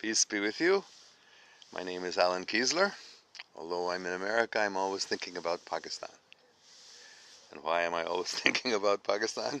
Peace be with you. My name is Alan Kiesler. Although I'm in America, I'm always thinking about Pakistan. And why am I always thinking about Pakistan?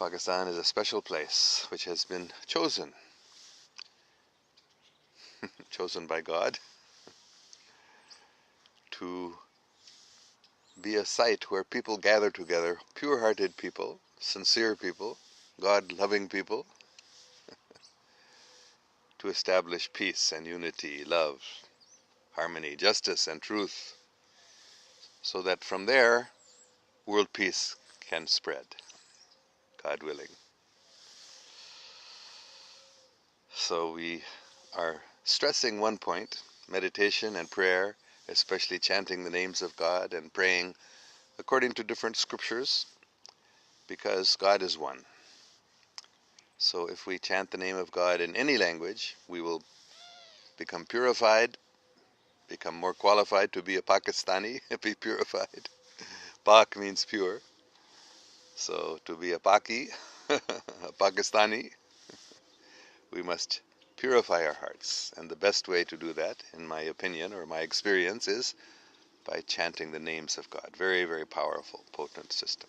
Pakistan is a special place which has been chosen by God to be a site where people gather together, pure-hearted people, sincere people, God-loving people, to establish peace and unity, love, harmony, justice, and truth, so that from there, world peace can spread, God willing. So we are stressing one point, meditation and prayer, especially chanting the names of God and praying according to different scriptures, because God is one. So if we chant the name of God in any language, we will become purified, become more qualified to be a Pakistani, be purified. Pak means pure. So to be a Paki, a Pakistani, we must purify our hearts. And the best way to do that, in my opinion or my experience, is by chanting the names of God. Very, very powerful, potent system.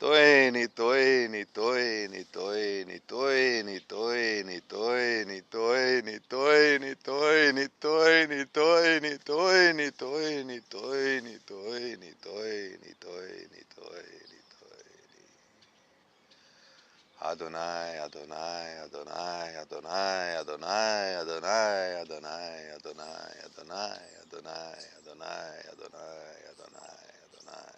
Toi ni toi ni toi ni toi ni toi ni toi ni toi ni toi ni toi ni toi ni toi ni toi ni toi ni toi ni toi ni toi ni toi ni toi ni toi ni toi Adonai Adonai Adonai Adonai Adonai Adonai Adonai Adonai Adonai Adonai Adonai Adonai Adonai Adonai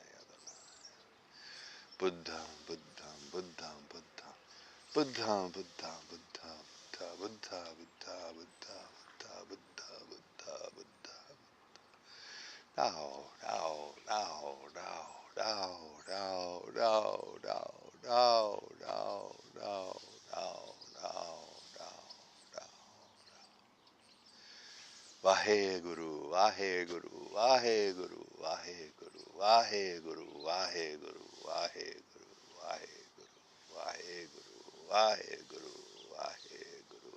Buddha, Buddha, Buddha, Buddha, Buddha, Buddha, Buddha, Buddha, Buddha, Buddha, Buddha, Buddha, Buddha, Buddha, Buddha. Now, now, now, now, now, now, now, now, now, now, now, now, now, now. Vaheguru, Vaheguru, Vaheguru, Vaheguru, Vaheguru, Vaheguru, Vaheguru, Vaheguru, Vaheguru, Vaheguru, Vaheguru.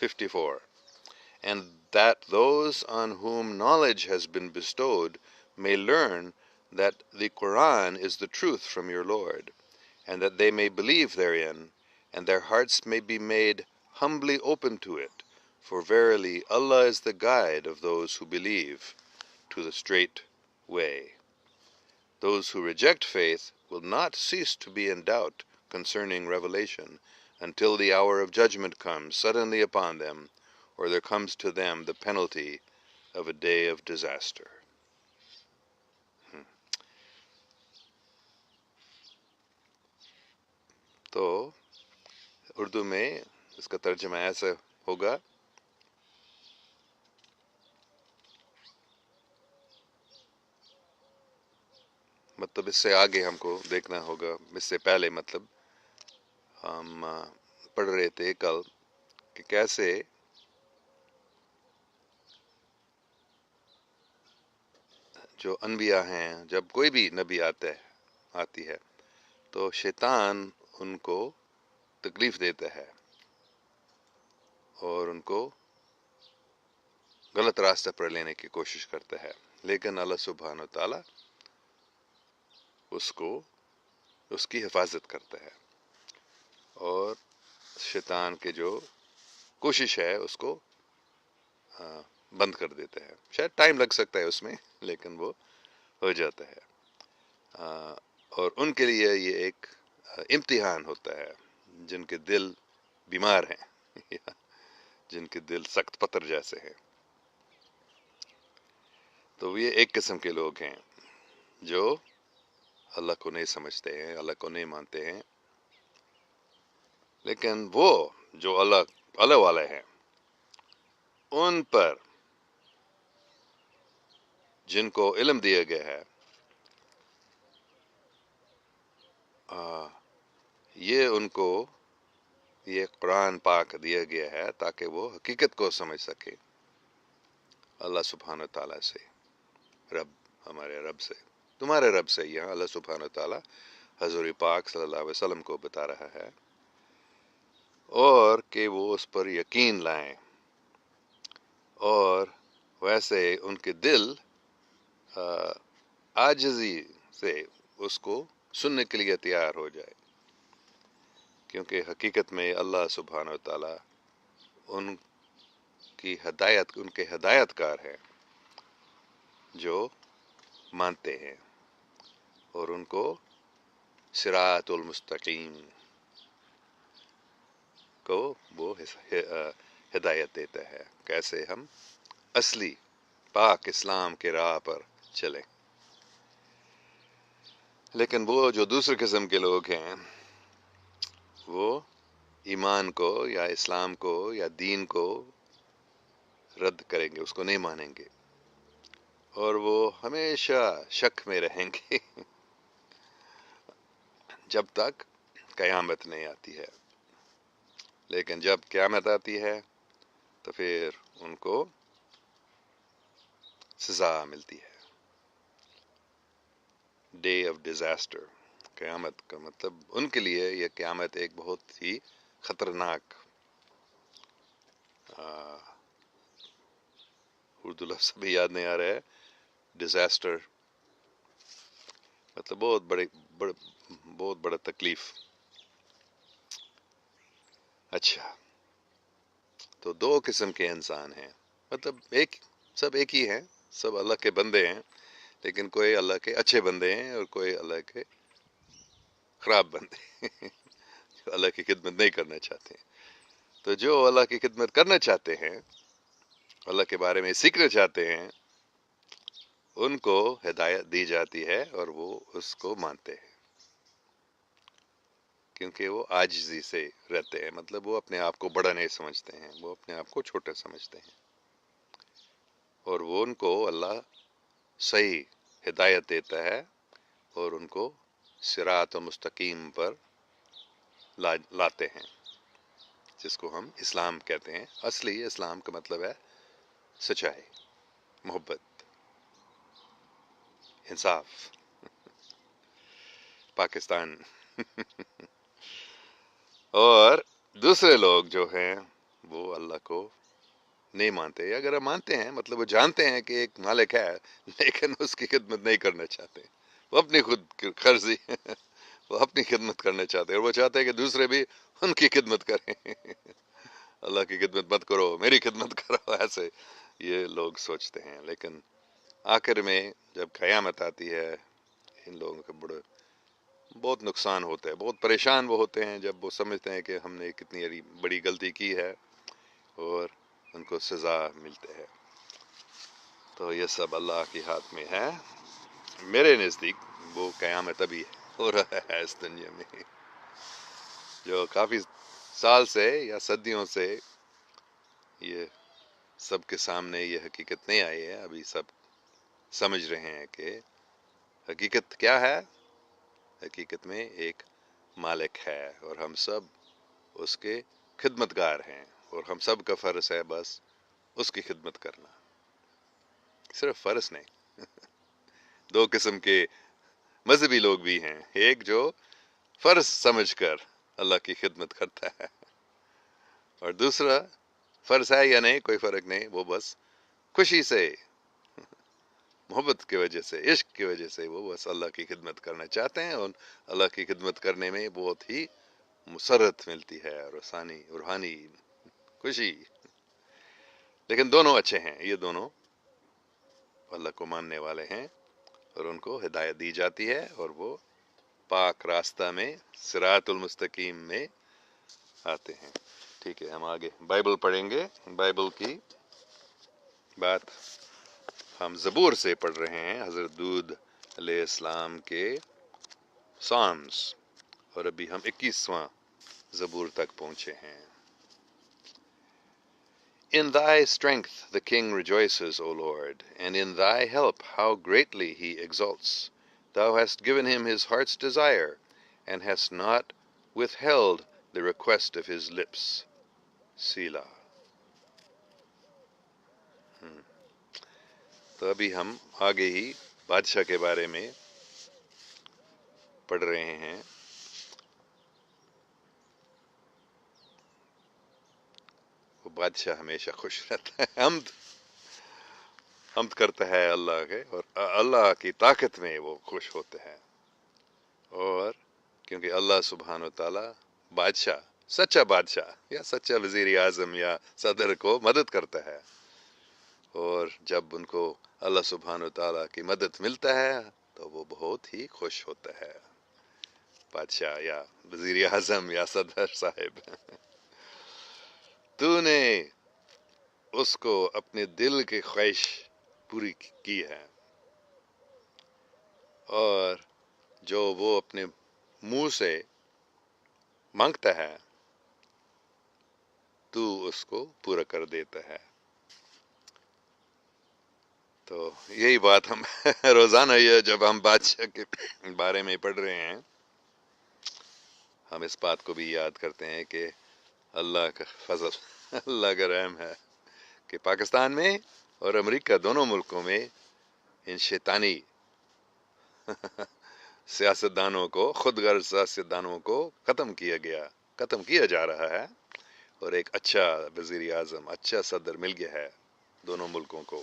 54. And that those on whom knowledge has been bestowed may learn that the Quran is the truth from your Lord, and that they may believe therein, and their hearts may be made humbly open to it, for verily Allah is the guide of those who believe to the straight way. Those who reject faith will not cease to be in doubt concerning revelation, until the hour of judgment comes suddenly upon them, or there comes to them the penalty of a day of disaster. تو اردو میں اس کا ترجمہ ایسا ہوگا، مطلب اس سے آگے ہم کو دیکھنا ہوگا، اس سے پہلے مطلب ہم پڑھ رہے تھے کل کہ کیسے جو انبیاء ہیں، جب کوئی بھی نبی آتی ہے تو شیطان ان کو تکلیف دیتا ہے اور ان کو غلط راستے پر لینے کی کوشش کرتا ہے، لیکن اللہ سبحانہ و تعالیٰ اس کی حفاظت کرتا ہے اور شیطان کے جو کوشش ہے اس کو بند کر دیتا ہے. شاید ٹائم لگ سکتا ہے اس میں، لیکن وہ ہو جاتا ہے. اور ان کے لیے یہ ایک امتحان ہوتا ہے جن کے دل بیمار ہیں جن کے دل سخت پتھر جیسے ہیں. تو یہ ایک قسم کے لوگ ہیں جو اللہ کو نہیں سمجھتے ہیں، اللہ کو نہیں مانتے ہیں. لیکن وہ جو اللہ والے ہیں، ان پر جن کو علم دیا گیا ہے، ان کو یہ قرآن پاک دیا گیا ہے تاکہ وہ حقیقت کو سمجھ سکے اللہ سبحانہ تعالیٰ سے، ہمارے رب سے، تمہارے رب سے. یہاں اللہ سبحانہ تعالیٰ حضور پاک صلی اللہ علیہ وسلم کو بتا رہا ہے، اور کہ وہ اس پر یقین لائیں، اور ویسے ان کے دل عاجزی سے اس کو سننے کے لیے تیار ہو جائے، کیونکہ حقیقت میں اللہ سبحانہ و تعالیٰ ان کے ہدایت کار ہیں جو مانتے ہیں اور ان کو صراط المستقیم کو وہ ہدایت دیتا ہے، کیسے ہم اصلی پاک اسلام کے راہ پر چلیں. لیکن وہ جو دوسرے قسم کے لوگ ہیں، وہ ایمان کو یا اسلام کو یا دین کو رد کریں گے، اس کو نہیں مانیں گے، اور وہ ہمیشہ شک میں رہیں گے جب تک قیامت نہیں آتی ہے. لیکن جب قیامت آتی ہے تو پھر ان کو سزا ملتی ہے. ڈے آف ڈیزاسٹر، قیامت کا مطلب ان کے لیے یہ قیامت ایک بہت ہی خطرناک، اردو لفظ بھی یاد نہیں آ رہا ہے، ڈیزاسٹر مطلب بہت بڑا تکلیف. اچھا، تو دو قسم کے انسان ہیں، مطلب سب ایک ہی ہیں، سب اللہ کے بندے ہیں، لیکن کوئی اللہ کے اچھے بندے ہیں اور کوئی اللہ کے خراب بندے ہیں جو اللہ کی خدمت نہیں کرنا چاہتے ہیں. تو جو اللہ کی خدمت کرنا چاہتے ہیں، اللہ کے بارے میں سیکھنا چاہتے ہیں، ان کو ہدایت دی جاتی ہے اور وہ اس کو مانتے ہیں، کیونکہ وہ عاجزی سے رہتے ہیں. مطلب وہ اپنے آپ کو بڑا نہیں سمجھتے ہیں، وہ اپنے آپ کو چھوٹا سمجھتے ہیں، اور وہ ان کو اللہ صحیح ہدایت دیتا ہے اور ان کو صراط مستقیم پر لاتے ہیں، جس کو ہم اسلام کہتے ہیں. اصلی اسلام کا مطلب ہے سچائی، محبت، انصاف. پاکستان اور دوسرے لوگ جو ہیں وہ اللہ کو نہیں مانتے. اگر ہم مانتے ہیں مطلب وہ جانتے ہیں کہ ایک مالک ہے، لیکن اس کی خدمت نہیں کرنا چاہتے. وہ اپنی خود غرضی وہ اپنی خدمت کرنا چاہتے ہیں، اور وہ چاہتے ہیں کہ دوسرے بھی ان کی خدمت کریں. اللہ کی خدمت مت کرو، میری خدمت کرو، ایسے یہ لوگ سوچتے ہیں. لیکن آخر میں جب قیامت آتی ہے، ان لوگوں کا بہت نقصان ہوتا ہے، بہت پریشان وہ ہوتے ہیں جب وہ سمجھتے ہیں کہ ہم نے کتنی بڑی غلطی کی ہے اور ان کو سزا ملتے ہے۔ تو یہ سب اللہ کے ہاتھ میں ہے۔ میرے نزدیک وہ قیامت ابھی ہو رہا ہے اس دنیا میں، جو کافی سال سے یا صدیوں سے یہ سب کے سامنے یہ حقیقت نہیں آئی ہے۔ ابھی سب سمجھ رہے ہیں کہ حقیقت کیا ہے۔ حقیقت میں ایک مالک ہے اور ہم سب اس کے خدمتگار ہیں، اور ہم سب کا فرض ہے بس اس کی خدمت کرنا۔ صرف فرض نہیں، دو قسم کے مذہبی لوگ بھی ہیں، ایک جو فرض سمجھ کر اللہ کی خدمت کرتا ہے، اور دوسرا فرض ہے یا نہیں کوئی فرق نہیں، وہ بس خوشی سے، محبت کی وجہ سے، عشق کی وجہ سے وہ بس اللہ کی خدمت کرنا چاہتے ہیں، اور اللہ کی خدمت کرنے میں بہت ہی مسرت ملتی ہے، روحانی خوشی۔ لیکن دونوں اچھے ہیں، یہ دونوں اللہ کو ماننے والے ہیں اور ان کو ہدایت دی جاتی ہے، اور وہ پاک راستہ میں، صراط المستقیم میں آتے ہیں۔ ٹھیک ہے، ہم آگے بائبل پڑھیں گے۔ بائبل کی بات ہم زبور سے پڑھ رہے ہیں، حضرت دود علیہ السلام کے سامز، اور ابھی ہم 21واں زبور تک پہنچے ہیں۔ In thy strength the king rejoices, O Lord, and in thy help how greatly he exults. Thou hast given him his heart's desire, and hast not withheld the request of his lips. Selah. تو ابھی ہم آگے ہی بادشاہ کے بارے میں پڑھ رہے ہیں۔ وہ بادشاہ ہمیشہ خوش رہتا ہے، حمد کرتا ہے اللہ کے، اور اللہ کی طاقت میں وہ خوش ہوتے ہیں، اور کیونکہ اللہ سبحانہ و تعالی بادشاہ، سچا بادشاہ یا سچا وزیر اعظم یا صدر کو مدد کرتا ہے، اور جب ان کو اللہ سبحانہ و تعالیٰ کی مدد ملتا ہے تو وہ بہت ہی خوش ہوتا ہے، بادشاہ یا وزیر اعظم یا صدر صاحب۔ تو نے اس کو اپنے دل کی خواہش پوری کی ہے، اور جو وہ اپنے منہ سے مانگتا ہے تو اس کو پورا کر دیتا ہے۔ تو یہی بات ہم روزانہ یہ جب ہم بادشاہ کے بارے میں پڑھ رہے ہیں، ہم اس بات کو بھی یاد کرتے ہیں کہ اللہ کا فضل، اللہ کا رحم ہے کہ پاکستان میں اور امریکہ دونوں ملکوں میں ان شیطانی سیاستدانوں کو، خود غرض سیاستدانوں کو ختم کیا جا رہا ہے، اور ایک اچھا وزیر اعظم، اچھا صدر مل گیا ہے دونوں ملکوں کو،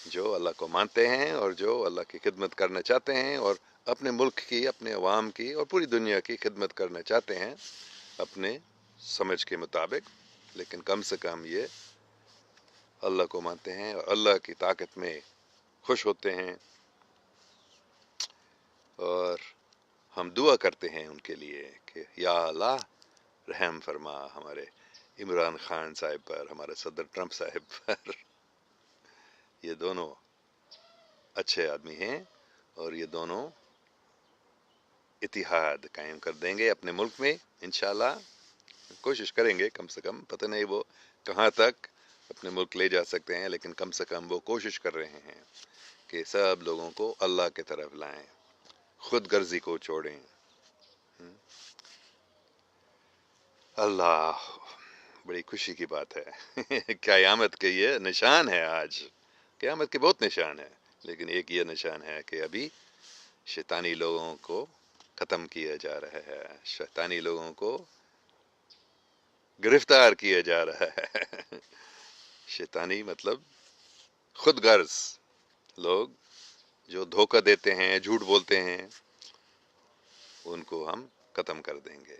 جو اللہ کو مانتے ہیں اور جو اللہ کی خدمت کرنا چاہتے ہیں، اور اپنے ملک کی، اپنے عوام کی اور پوری دنیا کی خدمت کرنا چاہتے ہیں اپنے سمجھ کے مطابق، لیکن کم سے کم یہ اللہ کو مانتے ہیں اور اللہ کی طاقت میں خوش ہوتے ہیں، اور ہم دعا کرتے ہیں ان کے لیے کہ یا اللہ رحم فرما ہمارے عمران خان صاحب پر، ہمارے صدر ٹرمپ صاحب پر۔ یہ دونوں اچھے آدمی ہیں، اور یہ دونوں اتحاد قائم کر دیں گے اپنے ملک میں انشاءاللہ۔ کوشش کریں گے، کم سے کم، پتہ نہیں وہ کہاں تک اپنے ملک لے جا سکتے ہیں، لیکن کم سے کم وہ کوشش کر رہے ہیں کہ سب لوگوں کو اللہ کی طرف لائیں، خود غرضی کو چھوڑیں۔ اللہ، بڑی خوشی کی بات ہے۔ قیامت کے یہ نشان ہے، آج قیامت کے بہت نشان ہیں، لیکن ایک یہ نشان ہے کہ ابھی شیطانی لوگوں کو ختم کیا جا رہا ہے، شیطانی لوگوں کو گرفتار کیا جا رہا ہے۔ شیطانی مطلب خود غرض لوگ جو دھوکہ دیتے ہیں، جھوٹ بولتے ہیں، ان کو ہم ختم کر دیں گے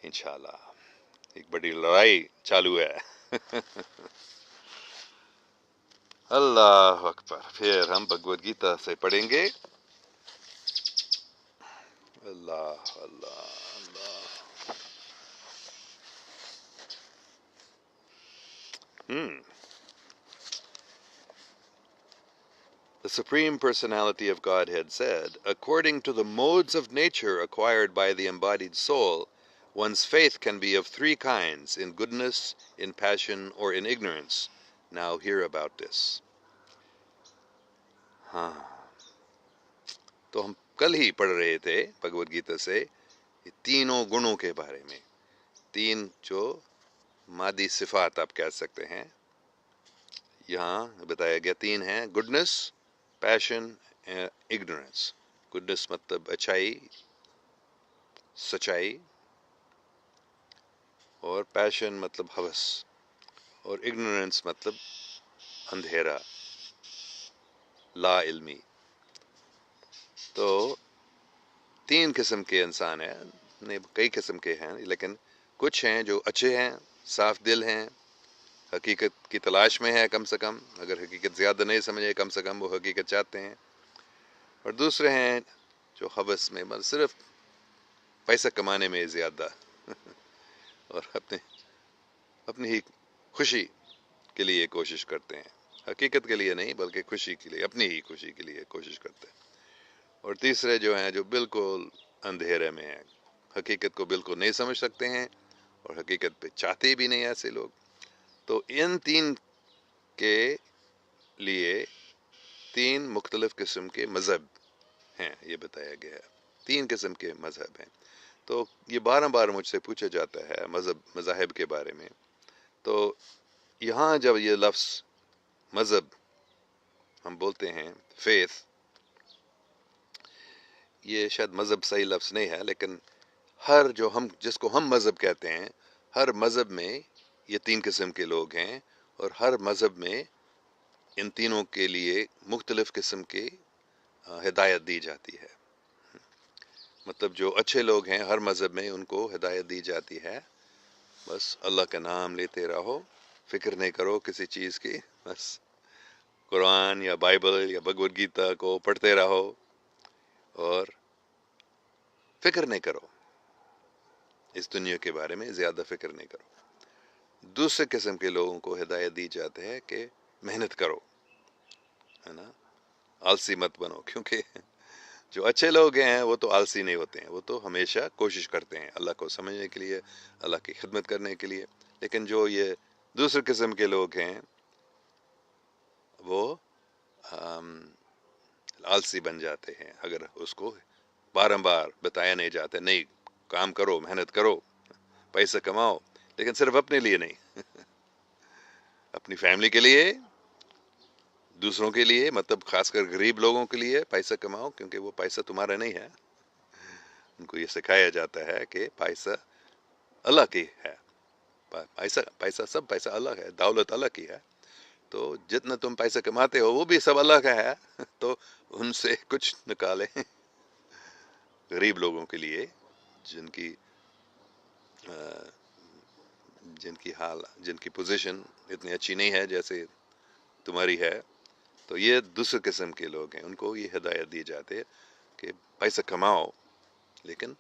انشاءاللہ۔ ایک بڑی لڑائی چالو ہے۔ اللہ اکبر۔ پھر ہم بھگوت گیتا سے پڑھیں گے اللہ اللہ اللہ. The Supreme Personality of Godhead said, according to the modes of nature acquired by the embodied soul, one's faith can be of three kinds, in goodness, in passion, or in ignorance. Now hear about this. ہاں تو ہم کل ہی پڑھ رہے تھے بھگوت گیتا سے تینوں گنوں کے بارے میں. تین جو مادی صفات آپ کہہ سکتے ہیں، یہاں بتایا گیا تین ہیں: گڈنس، پیشن، اگنورینس. گڈنس مطلب اچھائی، سچائی، اور پیشن مطلب ہوس، اور اگنورینس مطلب اندھیرا، لا علمی. تو تین قسم کے انسان ہیں، نہیں کئی قسم کے ہیں، لیکن کچھ ہیں جو اچھے ہیں، صاف دل ہیں، حقیقت کی تلاش میں ہے، کم سے کم اگر حقیقت زیادہ نہیں سمجھے کم سے کم وہ حقیقت چاہتے ہیں. اور دوسرے ہیں جو حوث میں صرف پیسہ کمانے میں زیادہ اور اپنی ہی خوشی کے لیے کوشش کرتے ہیں، حقیقت کے لیے نہیں بلکہ خوشی کے لیے، اپنی ہی خوشی کے لیے کوشش کرتے ہیں. اور تیسرے جو ہیں جو بالکل اندھیرے میں ہیں، حقیقت کو بالکل نہیں سمجھ سکتے ہیں اور حقیقت پہ چاہتے بھی نہیں ایسے لوگ. تو ان تین کے لیے تین مختلف قسم کے مذہب ہیں، یہ بتایا گیا ہے. تین قسم کے مذہب ہیں. تو یہ بار بار مجھ سے پوچھا جاتا ہے مذاہب کے بارے میں. تو یہاں جب یہ لفظ مذہب ہم بولتے ہیں، فیتھ، یہ شاید مذہب صحیح لفظ نہیں ہے، لیکن ہر جو جس کو ہم مذہب کہتے ہیں، ہر مذہب میں یہ تین قسم کے لوگ ہیں، اور ہر مذہب میں ان تینوں کے لیے مختلف قسم کی ہدایت دی جاتی ہے. مطلب جو اچھے لوگ ہیں ہر مذہب میں ان کو ہدایت دی جاتی ہے، بس اللہ کا نام لیتے رہو، فکر نہیں کرو کسی چیز کی، بس قرآن یا بائبل یا بھگوت گیتا کو پڑھتے رہو اور فکر نہیں کرو، اس دنیا کے بارے میں زیادہ فکر نہیں کرو. دوسرے قسم کے لوگوں کو ہدایت دی جاتی ہے کہ محنت کرو، ہے نا، آلسی مت بنو. کیونکہ جو اچھے لوگ ہیں وہ تو آلسی نہیں ہوتے ہیں، وہ تو ہمیشہ کوشش کرتے ہیں اللہ کو سمجھنے کے لیے، اللہ کی خدمت کرنے کے لیے. لیکن جو یہ دوسرے قسم کے لوگ ہیں وہ آلسی بن جاتے ہیں اگر اس کو بار بتایا نہیں جاتا. نہیں، کام کرو، محنت کرو، پیسہ کماؤ، لیکن صرف اپنے لیے نہیں، اپنی فیملی کے لیے، دوسروں کے لیے، مطلب خاص کر غریب لوگوں کے لیے پیسہ کماؤ، کیونکہ وہ پیسہ تمہارا نہیں ہے. ان کو یہ سکھایا جاتا ہے کہ پیسہ اللہ کی ہے، پیسہ اللہ ہے، دولت اللہ کی ہے. تو جتنا تم پیسہ کماتے ہو وہ بھی سب اللہ کا ہے. تو ان سے کچھ نکالیں غریب لوگوں کے لیے، جن کی پوزیشن اتنی اچھی نہیں ہے جیسے تمہاری ہے. تو یہ دوسرے قسم کے لوگ ہیں، ان کو یہ ہدایت دی جاتی ہے کہ پیسہ کماؤ لیکن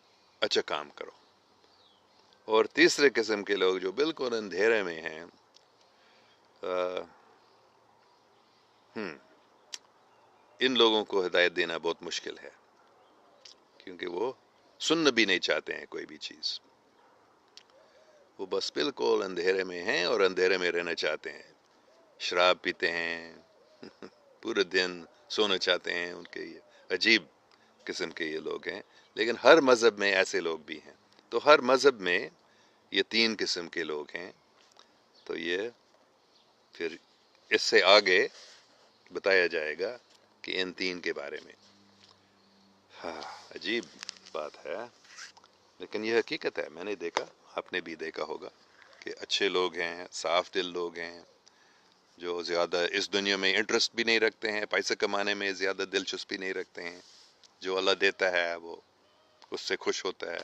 اچھا کام کرو. اور تیسرے قسم کے لوگ جو بالکل اندھیرے میں ہیں، ان لوگوں کو ہدایت دینا بہت مشکل ہے، کیونکہ وہ سننا بھی نہیں چاہتے ہیں کوئی بھی چیز. وہ بس بالکل اندھیرے میں ہیں اور اندھیرے میں رہنا چاہتے ہیں، شراب پیتے ہیں پورے دن، سونا چاہتے ہیں. ان کے یہ عجیب قسم کے یہ لوگ ہیں. لیکن ہر مذہب میں ایسے لوگ بھی ہیں. تو ہر مذہب میں یہ تین قسم کے لوگ ہیں. تو یہ پھر اس سے آگے بتایا جائے گا کہ ان تین کے بارے میں. عجیب بات ہے، لیکن یہ حقیقت ہے. میں نے دیکھا، آپ نے بھی دیکھا ہوگا کہ اچھے لوگ ہیں، صاف دل لوگ ہیں، جو زیادہ اس دنیا میں انٹرسٹ بھی نہیں رکھتے ہیں، پیسہ کمانے میں زیادہ دلچسپی نہیں رکھتے ہیں. جو اللہ دیتا ہے وہ اس سے خوش ہوتا ہے.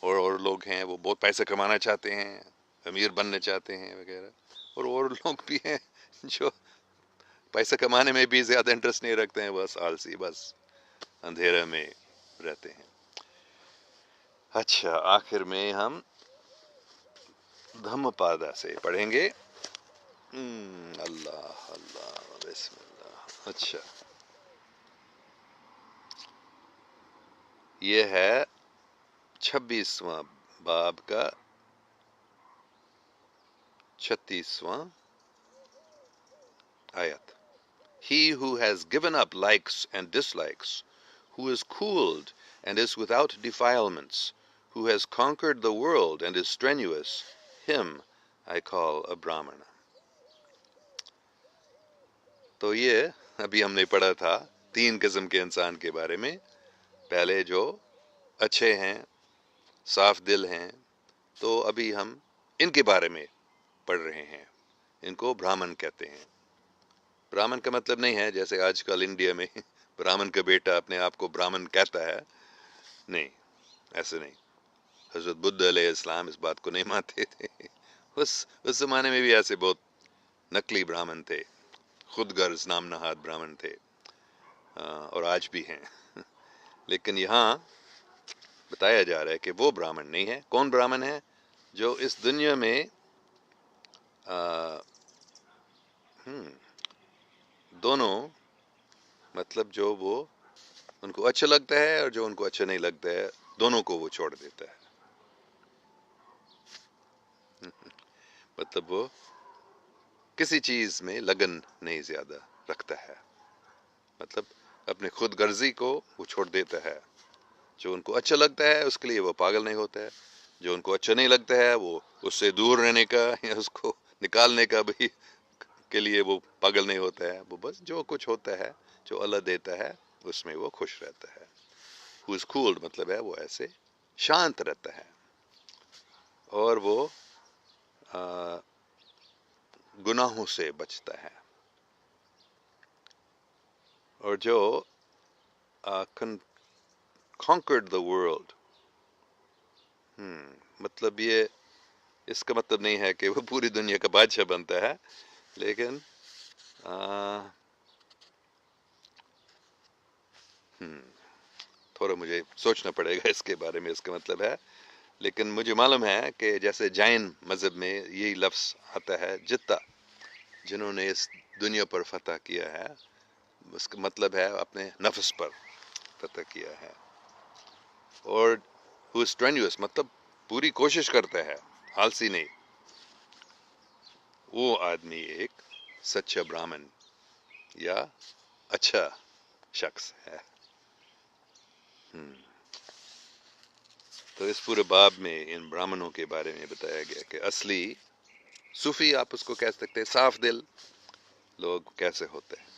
اور لوگ ہیں وہ بہت پیسہ کمانا چاہتے ہیں، امیر بننا چاہتے ہیں وغیرہ. اور لوگ بھی ہیں جو پیسہ کمانے میں بھی زیادہ انٹرسٹ نہیں رکھتے ہیں، بس آلسی، بس اندھیرے میں رہتے ہیں. اچھا، آخر میں ہم دھم پادا سے پڑھیں گے. اللہ اللہ بسم اللہ. اچھا، یہ ہے 26واں باب کا 36واں آیت. He who has given up likes and dislikes, who is cooled and is without defilements, who has conquered the world and is strenuous, him I call a Brahmana. تو یہ ابھی ہم نے پڑھا تھا 3 قسم کے انسان کے بارے میں. پہلے جو اچھے ہیں، صاف دل ہیں، تو ابھی ہم ان کے بارے میں پڑھ رہے ہیں. ان کو برہمن کہتے ہیں. برہمن کا مطلب نہیں ہے جیسے آج کل انڈیا میں برہمن کا بیٹا اپنے آپ کو برہمن کہتا ہے. نہیں، ایسے نہیں. حضرت بدھ علیہ السلام اس بات کو نہیں مانتے تھے. اس زمانے میں بھی ایسے بہت نقلی برہمن تھے، خود غرض نام نہاد برہمن تھے، اور آج بھی ہیں. لیکن یہاں بتایا جا رہا ہے کہ وہ برہمن نہیں ہے. کون برہمن ہے؟ جو اس دنیا میں دونوں، مطلب جو وہ ان کو اچھا لگتا ہے اور جو ان کو اچھا نہیں لگتا ہے، دونوں کو وہ چھوڑ دیتا ہے. مطلب وہ کسی چیز میں لگن نہیں زیادہ رکھتا ہے. مطلب اپنے خود غرضی کو وہ چھوڑ دیتا ہے. جو ان کو اچھا لگتا ہے اس کے لیے وہ پاگل نہیں ہوتا ہے. جو ان کو اچھا نہیں لگتا ہے وہ اس سے دور رہنے کا یا اس کو نکالنے کا بھی کے لیے وہ پاگل نہیں ہوتا ہے. وہ بس جو کچھ ہوتا ہے، جو اللہ دیتا ہے، اس میں وہ خوش رہتا ہے. who is cooled مطلب ہے وہ ایسے شانت رہتا ہے، اور وہ گناہوں سے بچتا ہے. اور جو conquered the world، مطلب یہ اس کا مطلب نہیں ہے کہ وہ پوری دنیا کا بادشاہ بنتا ہے، لیکن تھوڑا مجھے سوچنا پڑے گا اس کے بارے میں اس کا مطلب ہے. لیکن مجھے معلوم ہے کہ جیسے جین مذہب میں یہی لفظ آتا ہے جتا، جنہوں نے اس دنیا پر فتح کیا ہے، اس کا مطلب ہے اپنے نفس پر فتح کیا ہے. اور who is strenuous مطلب پوری کوشش کرتا ہے، آلسی نہیں. وہ آدمی ایک سچا برہمن یا اچھا شخص ہے. تو اس پورے باب میں ان برہمنوں کے بارے میں بتایا گیا کہ اصلی صوفی، آپ اس کو کہہ سکتے ہیں، صاف دل لوگ کیسے ہوتے ہیں.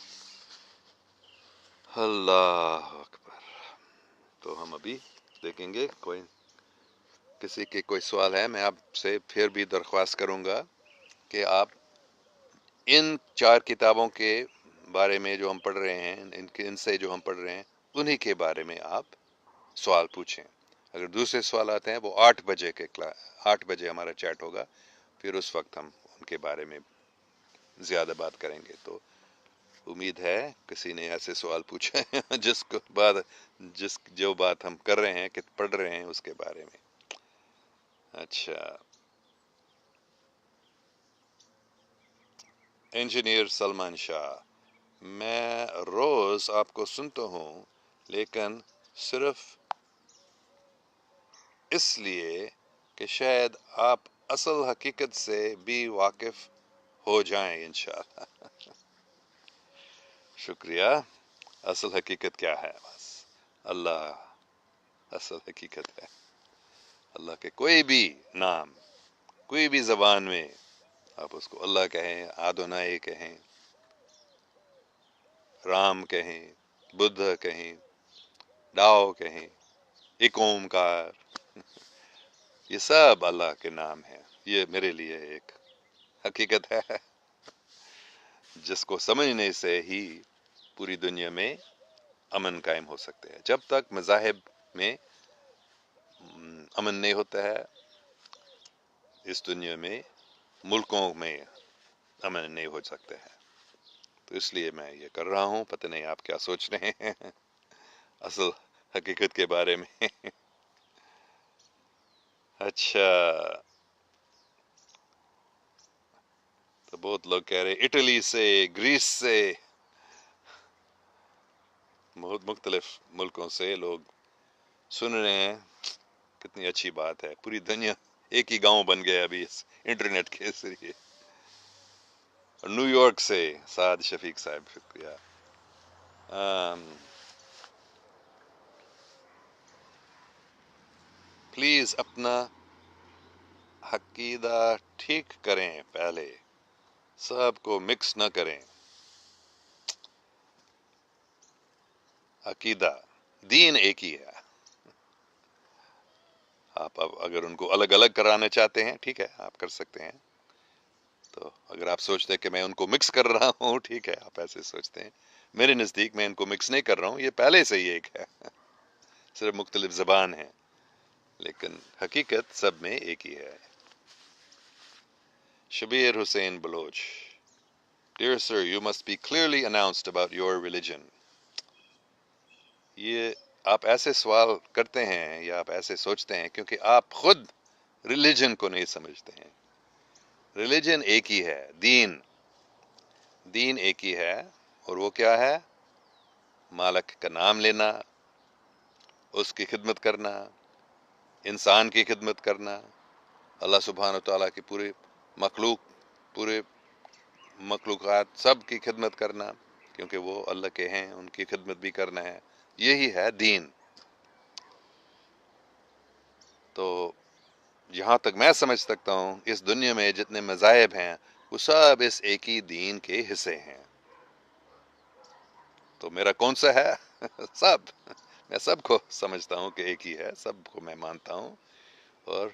اللہ اکبر. تو ہم ابھی دیکھیں گے. کسی کے کوئی سوال ہے؟ میں آپ سے پھر بھی درخواست کروں گا کہ آپ ان 4 کتابوں کے بارے میں جو ہم پڑھ رہے ہیں، ان سے جو ہم پڑھ رہے ہیں، انہی کے بارے میں آپ سوال پوچھیں. اگر دوسرے سوالات ہیں، وہ 8 بجے ہمارا چیٹ ہوگا، پھر اس وقت ہم ان کے بارے میں زیادہ بات کریں گے. تو امید ہے کسی نے ایسے سوال پوچھا ہے جو بات ہم کر رہے ہیں کہ پڑھ رہے ہیں اس کے بارے میں. اچھا، انجینئر سلمان شاہ، میں روز آپ کو سنتا ہوں، لیکن صرف اس لیے کہ شاید آپ اصل حقیقت سے بھی واقف ہو جائیں انشاءاللہ. شکریہ. اصل حقیقت کیا ہے؟ بس اللہ اصل حقیقت ہے. اللہ کے کوئی بھی نام، کوئی بھی زبان میں آپ اس کو اللہ کہیں، آدونائی کہیں، رام کہیں، بدھ کہیں، ڈاؤ کہیں، ایک اومکار، یہ سب اللہ کے نام ہیں. یہ میرے لیے ایک حقیقت ہے جس کو سمجھنے سے ہی پوری دنیا میں امن قائم ہو سکتے ہیں. جب تک مذاہب میں امن نہیں ہوتا ہے، اس دنیا میں ملکوں میں امن نہیں ہو سکتا ہے. تو اس لیے میں یہ کر رہا ہوں. پتہ نہیں آپ کیا سوچ رہے ہیں اصل حقیقت کے بارے میں. اچھا، تو بہت لوگ کہہ رہے اٹلی سے، گریس سے، بہت مختلف ملکوں سے لوگ سن رہے ہیں. کتنی اچھی بات ہے، پوری دنیا ایک ہی گاؤں بن گیا ابھی اس انٹرنیٹ کے ذریعے. نیو یارک سے سعد شفیق صاحب، شکریہ. پلیز اپنا عقیدہ ٹھیک کریں، پہلے سب کو مکس نہ کریں. عقیدہ، دین ایک ہی ہے. آپ اب اگر ان کو الگ الگ کرانا چاہتے ہیں، ٹھیک ہے، آپ کر سکتے ہیں. تو اگر آپ سوچتے ہیں کہ میں ان کو مکس کر رہا ہوں، ٹھیک ہے، آپ ایسے سوچتے ہیں. میرے نزدیک میں ان کو مکس نہیں کر رہا ہوں، یہ پہلے سے ہی ایک ہے، صرف مختلف زبان ہے، لیکن حقیقت سب میں ایک ہی ہے. شبیر حسین Baloch: Dear sir, you must be clearly announced about your religion. یہ آپ ایسے سوال کرتے ہیں یا آپ ایسے سوچتے ہیں کیونکہ آپ خود ریلیجن کو نہیں سمجھتے ہیں. ریلیجن ایک ہی ہے، دین ایک ہی ہے، اور وہ کیا ہے؟ مالک کا نام لینا، اس کی خدمت کرنا، انسان کی خدمت کرنا، اللہ سبحانہ و تعالیٰ کی پورے مخلوقات سب کی خدمت کرنا، کیونکہ وہ اللہ کے ہیں، ان کی خدمت بھی کرنا ہے. یہی ہے دین. تو جہاں تک میں سمجھ سکتا ہوں، اس دنیا میں جتنے مذاہب ہیں وہ سب اس ایک ہی دین کے حصے ہیں. تو میرا کون سا ہے؟ سب. میں سب کو سمجھتا ہوں کہ ایک ہی ہے، سب کو میں مانتا ہوں، اور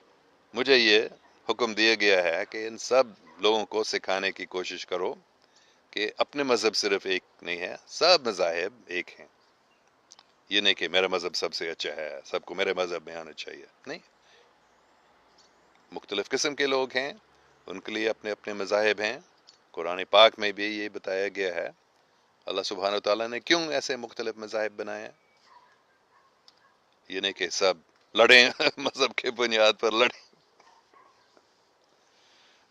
مجھے یہ حکم دیا گیا ہے کہ ان سب لوگوں کو سکھانے کی کوشش کرو کہ اپنے مذہب صرف ایک نہیں ہے، سب مذاہب ایک ہیں. یہ نہیں کہ میرا مذہب سب سے اچھا ہے، سب کو میرے مذہب میں آنا چاہیے، نہیں. مختلف قسم کے لوگ ہیں، ان کے لیے اپنے اپنے مذاہب ہیں. قرآن پاک میں بھی یہ بتایا گیا ہے، اللہ سبحانہ و تعالیٰ نے کیوں ایسے مختلف مذاہب بنائے ہیں. یہ نہیں کہ سب لڑیں مذہب کے بنیاد پر لڑیں.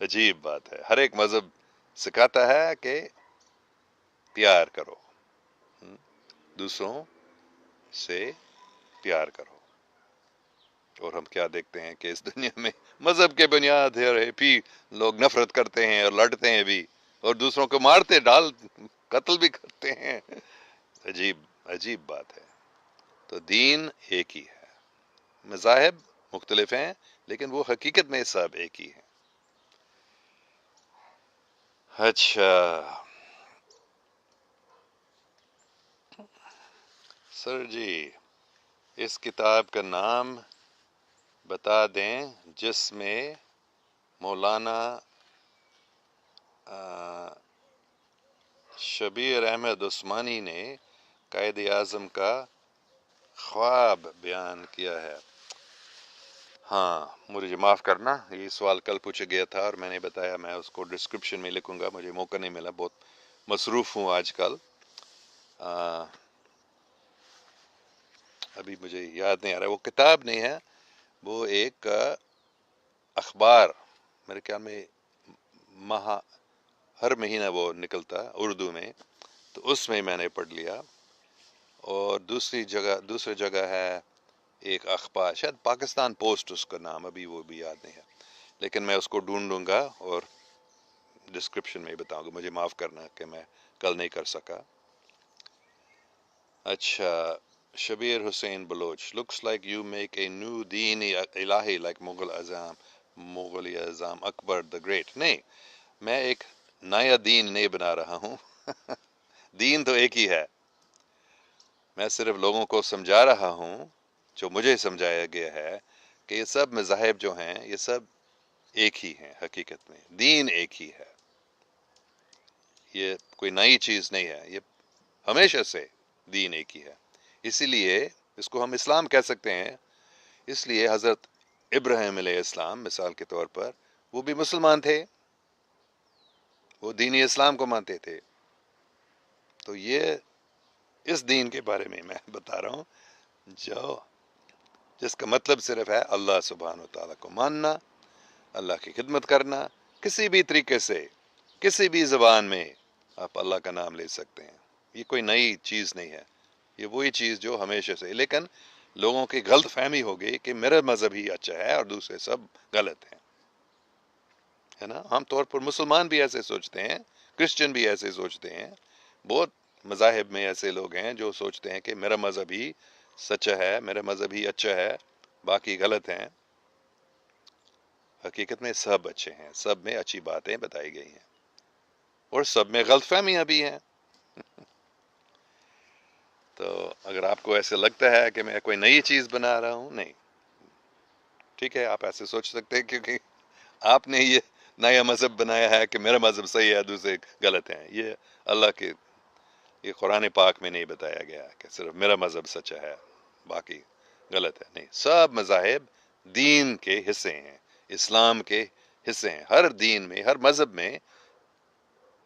عجیب بات ہے. ہر ایک مذہب سکھاتا ہے کہ پیار کرو، دوسروں سے پیار کرو. اور ہم کیا دیکھتے ہیں کہ اس دنیا میں مذہب کے بنیاد ہے بھی لوگ نفرت کرتے ہیں اور لڑتے ہیں بھی، اور دوسروں کو مارتے قتل بھی کرتے ہیں. عجیب بات ہے. تو دین ایک ہی ہے، مذاہب مختلف ہیں، لیکن وہ حقیقت میں سب ایک ہی ہیں. اچھا سر جی، اس کتاب کا نام بتا دیں جس میں مولانا شبیر احمد عثمانی نے قائد اعظم کا خواب بیان کیا ہے. ہاں، مجھے معاف کرنا، یہ سوال کل پوچھا گیا تھا اور میں نے بتایا میں اس کو ڈسکرپشن میں لکھوں گا. مجھے موقع نہیں ملا، بہت مصروف ہوں آج کل. ابھی مجھے یاد نہیں آ رہا. وہ کتاب نہیں ہے، وہ ایک اخبار، میرے خیال میں ہر مہینہ وہ نکلتا اردو میں، تو اس میں نے پڑھ لیا. اور دوسری جگہ ہے ایک اخبار، شاید پاکستان پوسٹ اس کا نام، ابھی وہ بھی یاد نہیں ہے، لیکن میں اس کو ڈھونڈوں گا اور ڈسکرپشن میں بتاؤں گا. مجھے معاف کرنا کہ میں کل نہیں کر سکا. اچھا، شبیر حسین Baloch: looks like you make a new دین الہی like Mughal Azam Akbar the great. نہیں، میں ایک نیا دین نہیں بنا رہا ہوں. دین تو ایک ہی ہے. میں صرف لوگوں کو سمجھا رہا ہوں جو مجھے سمجھایا گیا ہے کہ یہ سب مذاہب جو ہیں یہ سب ایک ہی ہیں. حقیقت میں دین ایک ہی ہے، یہ کوئی نئی چیز نہیں ہے، یہ ہمیشہ سے دین ایک ہی ہے. اسی لیے اس کو ہم اسلام کہہ سکتے ہیں. اس لیے حضرت ابراہیم علیہ السلام مثال کے طور پر وہ بھی مسلمان تھے، وہ دین اسلام کو مانتے تھے. تو یہ اس دین کے بارے میں بتا رہا ہوں جو جس کا مطلب صرف ہے اللہ سبحانہ و تعالیٰ کو ماننا، اللہ کی خدمت کرنا، کسی بھی طریقے سے، کسی بھی زبان میں آپ اللہ کا نام لے سکتے ہیں. یہ کوئی نئی چیز نہیں ہے، یہ وہی چیز جو ہمیشہ سے. لیکن لوگوں کی غلط فہمی ہو گئی کہ میرا مذہب ہی اچھا ہے اور دوسرے سب غلط ہیں، ہے نا. عام طور پر مسلمان بھی ایسے سوچتے ہیں، کرسچن بھی ایسے سوچتے ہیں. بہت مذاہب میں ایسے لوگ ہیں جو سوچتے ہیں کہ میرا مذہب ہی سچا ہے، میرا مذہب ہی اچھا ہے، باقی غلط ہیں. حقیقت میں سب اچھے ہیں، سب میں اچھی باتیں بتائی گئی ہیں، اور سب میں غلط فہمیاں بھی ہیں. تو اگر آپ کو ایسے لگتا ہے کہ میں کوئی نئی چیز بنا رہا ہوں، نہیں، ٹھیک ہے، آپ ایسے سوچ سکتے ہیں کیونکہ آپ نے یہ نیا مذہب بنایا ہے کہ میرا مذہب صحیح ہے دوسرے غلط ہیں. یہ اللہ کے، یہ قرآن پاک میں نہیں بتایا گیا کہ صرف میرا مذہب سچا ہے باقی غلط ہے. نہیں، سب مذاہب دین کے حصے ہیں، اسلام کے حصے ہیں. ہر دین میں، ہر مذہب میں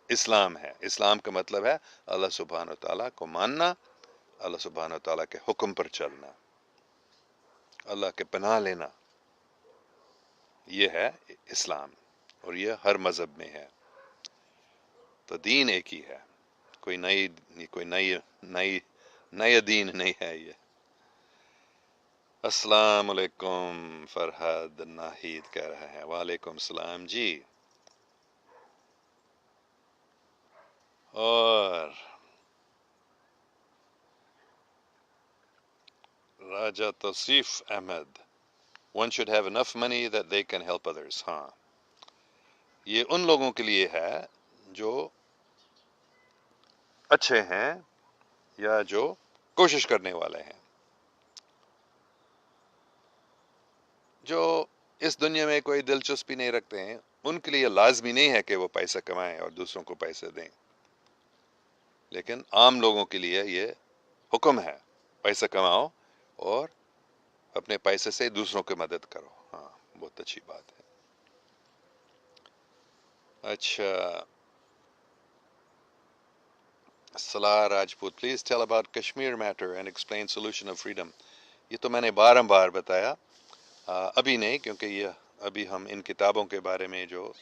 اسلام ہے. اسلام کا مطلب ہے اللہ سبحانہ و تعالیٰ کو ماننا، اللہ سبحانہ و تعالیٰ کے حکم پر چلنا، اللہ کے پناہ لینا. یہ ہے اسلام، اور یہ ہر مذہب میں ہے. تو دین ایک ہی ہے، کوئی نئی دین نہیں ہے یہ. السلام علیکم. فرحاد ناہید کہہ رہا ہے وعلیکم السلام جی. اور راجہ توصیف Ahmad, one should have enough money that they can help others. ہاں، یہ ان لوگوں کے لیے ہے جو اچھے ہیں یا جو کوشش کرنے والے ہیں. جو اس دنیا میں کوئی دلچسپی نہیں رکھتے ہیں، ان کے لیے لازمی نہیں ہے کہ وہ پیسہ کمائیں اور دوسروں کو پیسے دیں. لیکن عام لوگوں کے لیے یہ حکم ہے، پیسہ کماؤ اور اپنے پیسے سے دوسروں کی مدد کرو. ہاں، بہت اچھی بات ہے. اچھا، Salah Rajput, please tell about Kashmir matter and explain solution of freedom. یہ تو میں نے بار بتایا، ابھی نہیں، کیونکہ یہ ابھی ہم ان کتابوں کے بارے میں جو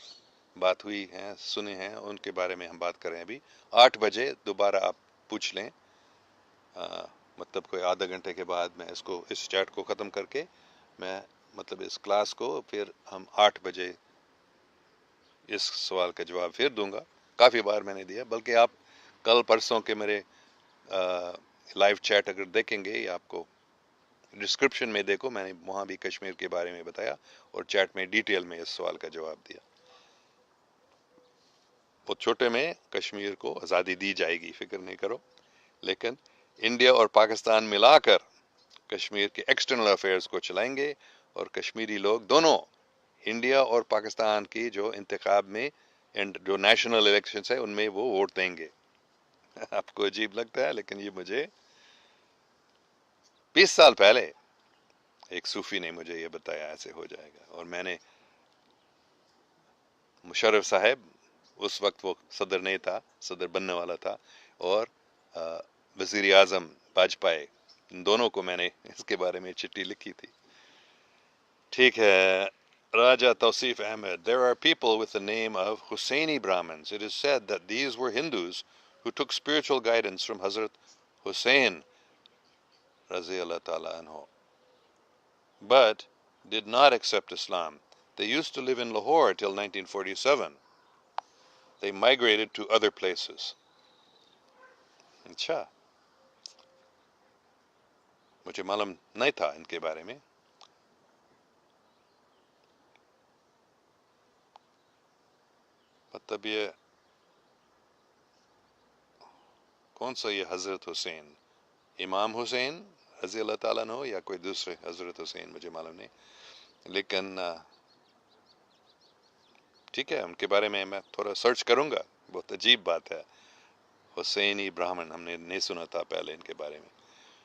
بات ہوئی ہیں، سنے ہیں، ان کے بارے میں ہم بات کریں. ابھی 8 بجے دوبارہ آپ پوچھ لیں، مطلب کوئی آدھا گھنٹے کے بعد میں اس چیٹ کو ختم کر کے میں مطلب اس کلاس کو پھر ہم 8 بجے اس سوال کا جواب پھر دوں گا. کافی بار میں نے دیا، بلکہ آپ کل پرسوں کے میرے لائیو چیٹ اگر دیکھیں گے، آپ کو ڈسکرپشن میں دیکھو، میں نے وہاں بھی کشمیر کے بارے میں بتایا اور چیٹ میں ڈیٹیل میں اس سوال کا جواب دیا. بہت چھوٹے میں کشمیر کو آزادی دی جائے گی، فکر نہیں کرو. لیکن انڈیا اور پاکستان ملا کر کشمیر کے ایکسٹرنل افیئرز کو چلائیں گے، اور کشمیری لوگ دونوں انڈیا اور پاکستان کی جو انتخاب میں جو نیشنل الیکشنز ہیں ان میں وہ ووٹ دیں گے. آپ کو عجیب لگتا ہے، لیکن یہ مجھے 20 سال پہلے ایک صوفی نے مجھے یہ بتایا ایسے ہو جائے گا. اور میں نے مشرف صاحب، اس وقت وہ صدر نہیں تھا، صدر بننے والا تھا، اور وزیر اعظم واجپئی، ان دونوں کو میں نے اس کے بارے میں چٹھی لکھی تھی. ٹھیک ہے. Raja Tausif Ahmed, there are people with the name of Husseini Brahmins. It is said that these were Hindus who took spiritual guidance from Hazrat Hussein Razi Allah Ta'ala anhu, but did not accept Islam. They used to live in Lahore till 1947. They migrated to other places. اچھا، مجھے معلوم نہیں تھا ان کے بارے میں. مطلب یہ کون سا یہ حضرت حسین، امام حسین رضی اللہ تعالیٰ عنہ یا کوئی دوسرے حضرت حسین، مجھے معلوم نہیں. لیکن ٹھیک ہے، ان کے بارے میں تھوڑا سرچ کروں گا. بہت عجیب بات ہے، حسینی برہمن ہم نے نہیں سنا تھا پہلے ان کے بارے میں.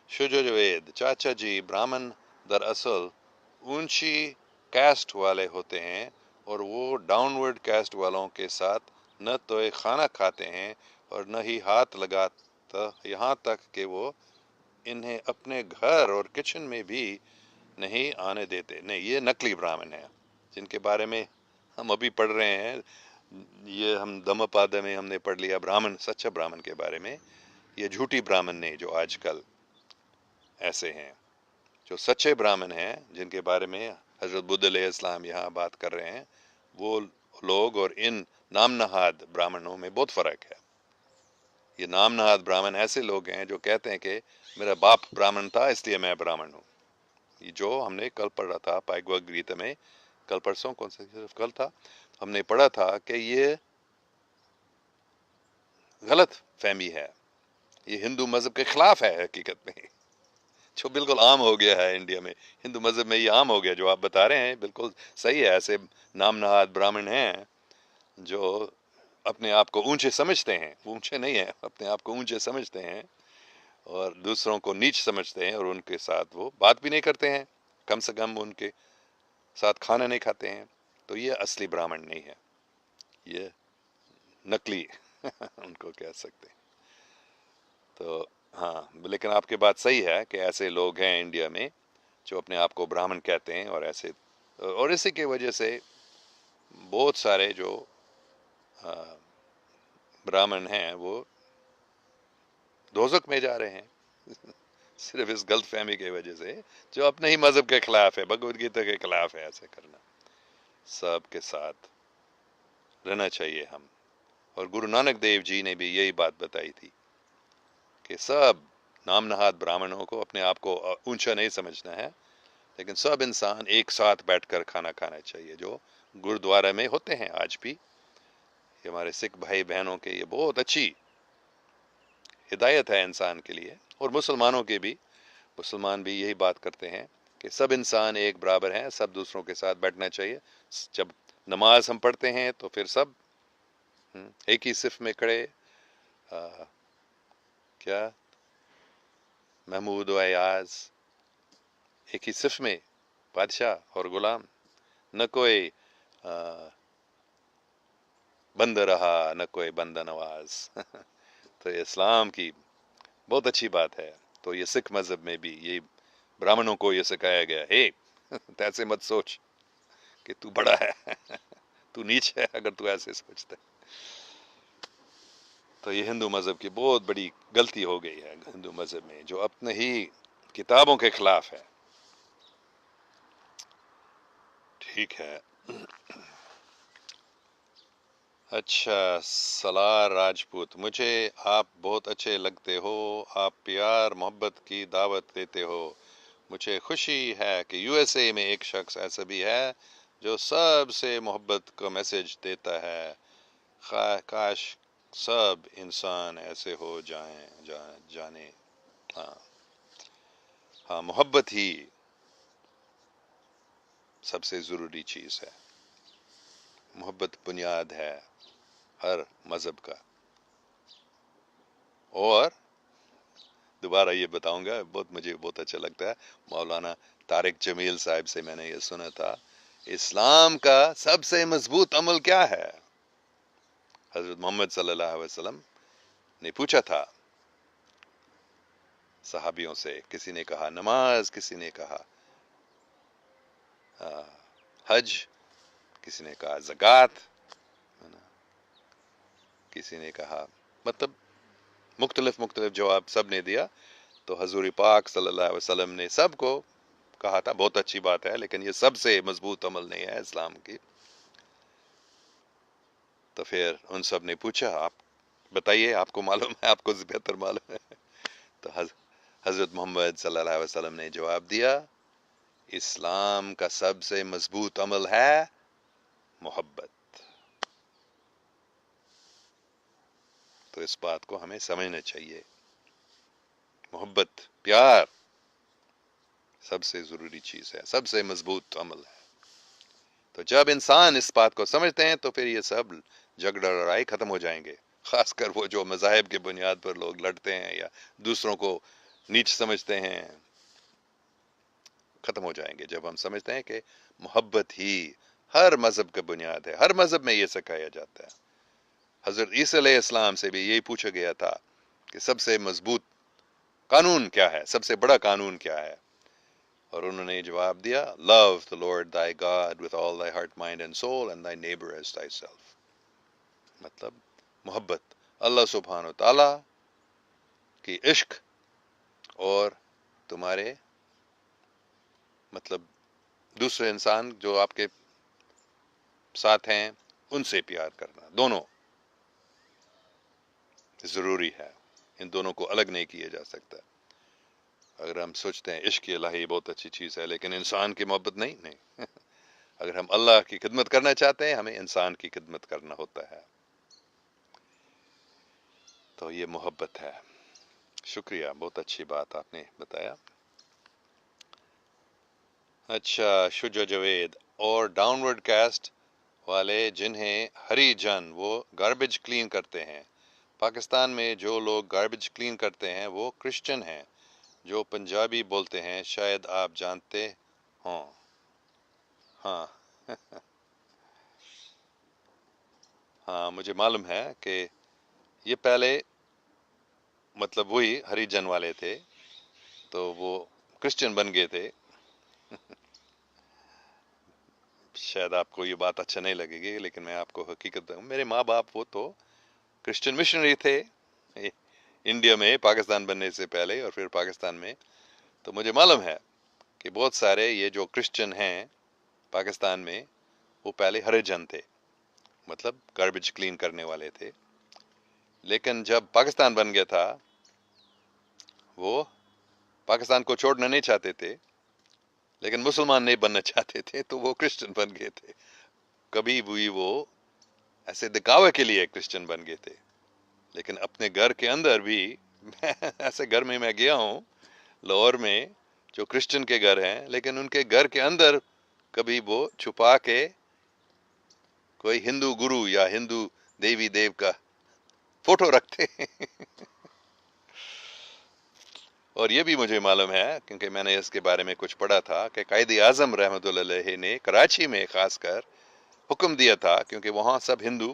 شجو جوید، چاچا جی، برہمن دراصل اونچی کاسٹ والے ہوتے ہیں، اور وہ ڈاؤنورڈ کاسٹ والوں کے ساتھ نہ تو کھانا کھاتے ہیں اور نہ ہی ہاتھ لگاتا، یہاں تک کہ وہ انہیں اپنے گھر اور کچن میں بھی نہیں آنے دیتے. نہیں، یہ نقلی برہمن ہیں جن کے بارے میں ہم ابھی پڑھ رہے ہیں. یہ ہم دھمّ پاد میں ہم نے پڑھ لیا برہمن، سچا برہمن کے بارے میں. یہ جھوٹی برہمن نہیں جو آج کل ایسے ہیں. جو سچے برہمن ہیں جن کے بارے میں حضرت بدھ علیہ السلام یہاں بات کر رہے ہیں، وہ لوگ اور ان نام نہاد برہمنوں میں بہت فرق ہے. یہ نام نہاد برہمن ایسے لوگ ہیں جو کہتے ہیں کہ میرا باپ برہمن تھا اس لیے میں برہمن ہوں. یہ جو ہم نے کل پڑھا تھا پائگوا گیتا میں، کل پرسوں کون سا صرف کل تھا، ہم نے پڑھا تھا کہ یہ غلط فہمی ہے. یہ ہندو مذہب کے خلاف ہے حقیقت میں، جو بالکل عام ہو گیا ہے انڈیا میں. ہندو مذہب میں یہ عام ہو گیا جو آپ بتا رہے ہیں، بالکل صحیح ہے. ایسے نام نہاد برہمن ہیں جو اپنے آپ کو اونچے سمجھتے ہیں. اونچے نہیں ہیں، اپنے آپ کو اونچے سمجھتے ہیں اور دوسروں کو نیچ سمجھتے ہیں، اور ان کے ساتھ وہ بات بھی نہیں کرتے ہیں، کم سے کم ان کے ساتھ کھانا نہیں کھاتے ہیں. تو یہ اصلی برہمن نہیں ہے، یہ نقلی ان کو کہہ سکتے ہیں. تو ہاں، لیکن آپ کی بات صحیح ہے کہ ایسے لوگ ہیں انڈیا میں جو اپنے آپ کو برہمن کہتے ہیں، اور ایسے، اور اسی کی وجہ سے بہت سارے جو برہمن ہیں وہ دوزخ میں جا رہے ہیں صرف اس غلط فہمی کی وجہ سے، جو اپنے ہی مذہب کے خلاف ہے، بھگوت گیتا کے خلاف ہے. ایسے کرنا سب کے ساتھ رہنا چاہیے ہم. اور گرو نانک دیو جی نے بھی یہی بات بتائی تھی کہ سب نام نہاد برہمنوں کو اپنے آپ کو اونچا نہیں سمجھنا ہے، لیکن سب انسان ایک ساتھ بیٹھ کر کھانا کھانا چاہیے، جو گرودوارا میں ہوتے ہیں آج بھی. یہ ہمارے سکھ بھائی بہنوں کے یہ بہت اچھی ہدایت ہے انسان کے لیے، اور مسلمانوں کے بھی. مسلمان بھی یہی بات کرتے ہیں کہ سب انسان ایک برابر ہیں، سب دوسروں کے ساتھ بیٹھنا چاہیے. جب نماز ہم پڑھتے ہیں تو پھر سب ایک ہی صف میں کھڑے، کیا محمود و ایاز ایک ہی صف میں، بادشاہ اور غلام، نہ کوئی بند رہا نہ کوئی بندہ نواز. تو یہ اسلام کی بہت اچھی بات ہے. تو یہ سکھ مذہب میں بھی یہ برہمنوں کو یہ سکھایا گیا ہے، ایسے مت سوچ کہ تو بڑا ہے، تو نیچ ہے اگر تو ایسے سوچتا ہے. تو یہ ہندو مذہب کی بہت بڑی غلطی ہو گئی ہے ہندو مذہب میں، جو اپنے ہی کتابوں کے خلاف ہے. ٹھیک ہے. اچھا، سلار راجپوت، مجھے آپ بہت اچھے لگتے ہو. آپ پیار محبت کی دعوت دیتے ہو. مجھے خوشی ہے کہ یو ایس اے میں ایک شخص ایسا بھی ہے جو سب سے محبت کا میسج دیتا ہے. کاش سب انسان ایسے ہو جانے. ہاں، محبت ہی سب سے ضروری چیز ہے. محبت بنیاد ہے ہر مذہب کا. اور دوبارہ یہ بتاؤں گا، مجھے بہت اچھا لگتا ہے، مولانا طارق جمیل صاحب سے میں نے یہ سنا تھا، اسلام کا سب سے مضبوط عمل کیا ہے؟ حضرت محمد صلی اللہ علیہ وسلم نے پوچھا تھا صحابیوں سے. کسی نے کہا نماز، کسی نے کہا حج، کسی نے کہا زکوٰۃ، کسی نے کہا، مطلب مختلف جواب سب نے دیا. تو حضور پاک صلی اللہ علیہ وسلم نے سب کو کہا تھا بہت اچھی بات ہے، لیکن یہ سب سے مضبوط عمل نہیں ہے اسلام کی. تو پھر ان سب نے پوچھا آپ بتائیے، آپ کو معلوم ہے، آپ کو بہتر معلوم ہے. تو حضرت محمد صلی اللہ علیہ وسلم نے جواب دیا، اسلام کا سب سے مضبوط عمل ہے محبت. تو اس بات کو ہمیں سمجھنا چاہیے. محبت، پیار سب سے ضروری چیز ہے، سب سے مضبوط عمل ہے. تو جب انسان اس بات کو سمجھتے ہیں تو پھر یہ سب جھگڑا لڑائی ختم ہو جائیں گے. خاص کر وہ جو مذاہب کے بنیاد پر لوگ لڑتے ہیں یا دوسروں کو نیچ سمجھتے ہیں، ختم ہو جائیں گے جب ہم سمجھتے ہیں کہ محبت ہی ہر مذہب کا بنیاد ہے. ہر مذہب میں یہ سکھایا جاتا ہے. حضرت عیسیٰ علیہ السلام سے بھی یہی پوچھا گیا تھا کہ سب سے مضبوط قانون کیا ہے، سب سے بڑا قانون کیا ہے؟ اور انہوں نے جواب دیا love the Lord thy God with all thy heart, mind and soul and thy neighbor as thyself. مطلب محبت اللہ سبحانہ تعالی کی عشق اور تمہارے مطلب دوسرے انسان جو آپ کے ساتھ ہیں ان سے پیار کرنا، دونوں ضروری ہے، ان دونوں کو الگ نہیں کیا جا سکتا۔ اگر ہم سوچتے ہیں عشق الہی بہت اچھی چیز ہے لیکن انسان کی محبت نہیں اگر ہم اللہ کی خدمت کرنا چاہتے ہیں ہمیں انسان کی خدمت کرنا ہوتا ہے، تو یہ محبت ہے۔ شکریہ، بہت اچھی بات آپ نے بتایا۔ اچھا شجا جوید، اور ڈاؤن ورڈ کاسٹ والے جنہیں ہری جن وہ گاربیج کلین کرتے ہیں، پاکستان میں جو لوگ گاربیج کلین کرتے ہیں وہ کرسچن ہیں جو پنجابی بولتے ہیں، شاید آپ جانتے ہوں۔ ہاں ہاں مجھے معلوم ہے کہ یہ پہلے مطلب وہی ہری جن والے تھے تو وہ کرسچن بن گئے تھے۔ شاید آپ کو یہ بات اچھا نہیں لگے گی لیکن میں آپ کو حقیقت بتاؤں، میرے ماں باپ وہ تو کرسچن مشنری تھے انڈیا میں پاکستان بننے سے پہلے، اور پھر پاکستان میں تو مجھے معلوم ہے کہ بہت سارے یہ جو کرسچن ہیں پاکستان میں وہ پہلے ہرے جن تھے، مطلب گاربیج کلین کرنے والے تھے، لیکن جب پاکستان بن گیا تھا وہ پاکستان کو چھوڑنا نہیں چاہتے تھے لیکن مسلمان نہیں بننا چاہتے تھے تو وہ کرسچن بن گئے تھے۔ کبھی بھی وہ ایسے دکھاوے کے لیے کرسچن بن گئے تھے، لیکن اپنے گھر کے اندر بھی ایسے گھر میں گیا ہوں لاہور میں جو کرسچن کے گھر ہیں، لیکن ان کے گھر کے اندر کبھی وہ چھپا کے کوئی ہندو گرو یا ہندو دیوی دیو کا فوٹو رکھتے ہیں اور یہ بھی مجھے معلوم ہے کیونکہ میں نے اس کے بارے میں کچھ پڑھا تھا کہ قائد اعظم رحمۃ اللہ علیہ نے کراچی میں خاص کر حکم دیا تھا، کیونکہ وہاں سب ہندو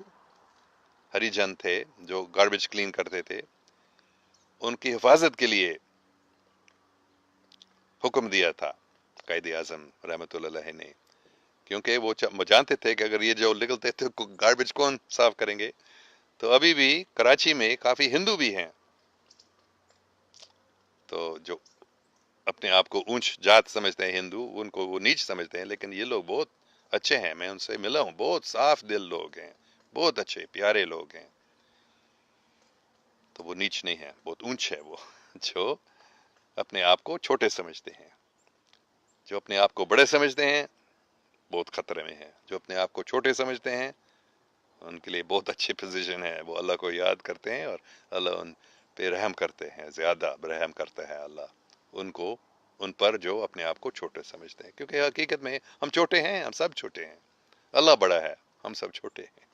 ہری جن تھے جو گاربیج کلین کرتے تھے، ان کی حفاظت کے لیے حکم دیا تھا قائد اعظم رحمۃ اللہ علیہ نے، کیونکہ وہ جانتے تھے کہ اگر یہ جو نکلتے تھے گاربیج کون صاف کریں گے۔ تو ابھی بھی کراچی میں کافی ہندو بھی ہیں تو جو اپنے آپ کو اونچ جات سمجھتے ہیں ہندو، ان کو وہ نیچ سمجھتے ہیں، لیکن یہ لوگ بہت اچھے ہیں، میں ان سے ملا ہوں، بہت صاف دل لوگ ہیں، بہت اچھے پیارے لوگ ہیں، تو وہ نیچ نہیں ہے، بہت اونچ ہے وہ جو اپنے آپ کو چھوٹے سمجھتے ہیں، جو اپنے آپ کو بڑے سمجھتے ہیں بہت خطرے میں ہیں، جو اپنے آپ کو چھوٹے سمجھتے ہیں ان کے لیے بہت اچھی پوزیشن ہے، وہ اللہ کو یاد کرتے ہیں اور اللہ ان پہ رحم کرتے ہیں، زیادہ رحم کرتا ہے اللہ ان کو، ان پر جو اپنے آپ کو چھوٹے سمجھتے ہیں، کیونکہ حقیقت میں ہم چھوٹے ہیں، ہم سب چھوٹے ہیں، اللہ بڑا ہے، ہم سب چھوٹے ہیں۔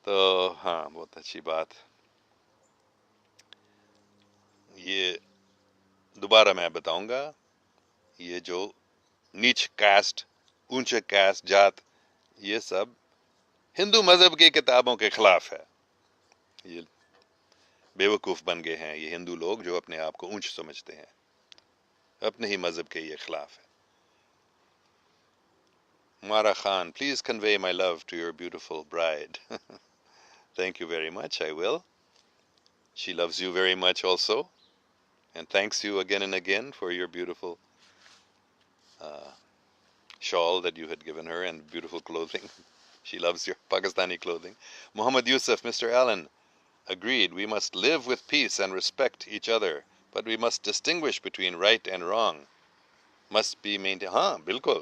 تو ہاں بہت اچھی بات، یہ دوبارہ میں بتاؤں گا، یہ جو نیچ کاسٹ، اونچے کاسٹ جات، یہ سب ہندو مذہب کی کتابوں کے خلاف ہے، یہ بے وقوف بن گئے ہیں یہ ہندو لوگ جو اپنے آپ کو اونچ سمجھتے ہیں، اپنے ہی مذہب کے یہ خلاف ہے۔ Mara Khan, please convey my love to your beautiful bride. Thank you very much, I will. She loves you very much also, and thanks you again and again for your beautiful shawl that you had given her and beautiful clothing. She loves your Pakistani clothing. Muhammad Yusuf, Mr. Allen, agreed, we must live with peace and respect each other, but we must distinguish between right and wrong. Must be maintained. ہاں بالکل،